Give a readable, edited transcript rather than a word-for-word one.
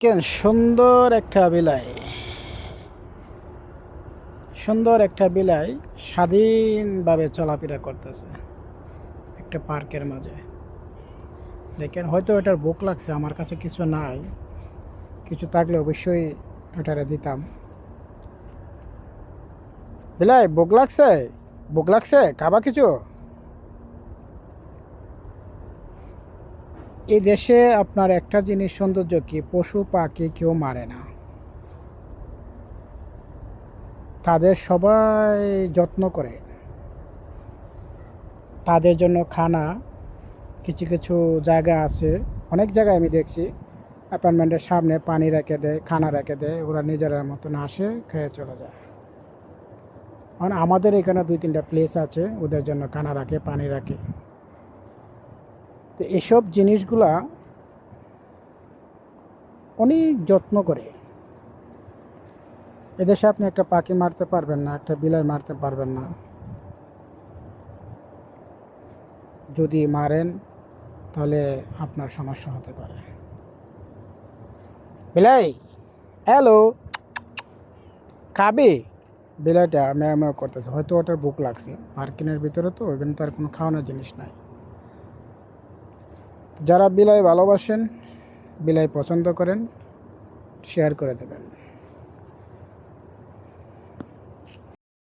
কেন সুন্দর একটা বিলাই, সুন্দর একটা বিলাই স্বাধীনভাবে চলাফেরা করতেছে একটা পার্কের মাঝে। দেখেন, হয়তো এটার ভোক লাগছে, আমার কাছে কিছু নাই, কিছু থাকলে অবশ্যই এটারে দিতাম। বিলাই, ভোক লাগছে? ভোক লাগছে, খাবা কিছু? এই দেশে আপনার একটা জিনিস সৌন্দর্য কি, পশু পাখি কেউ মারে না, তাদের সবাই যত্ন করে। তাদের জন্য খানা, কিছু কিছু জায়গা আছে, অনেক জায়গায় আমি দেখছি অ্যাপার্টমেন্টের সামনে পানি রেখে দেয়, খানা রেখে দেয়, ওরা নিজেরা মতন আসে, খেয়ে চলে যায়। মানে আমাদের এখানে 2-3টা প্লেস আছে, ওদের জন্য খানা রাখে, পানি রাখে। তো এসব জিনিসগুলা অনেক যত্ন করে। এদেশে আপনি একটা পাখি মারতে পারবেন না, একটা বিলাই মারতে পারবেন না। যদি মারেন তাহলে আপনার সমস্যা হতে পারে। বিলাই, হ্যালো, খাবে? বিলাইটা ম্যাও ম্যাও করতেছে, হয়তো ওটার ভুক লাগছে। পার্কিংয়ের ভিতরে তো, ওইখানে তো আর কোনো খাওয়ানোর জিনিস নাই। যারা বিলাই ভালোবাসেন, বিলাই পছন্দ করেন, শেয়ার করে দেবেন।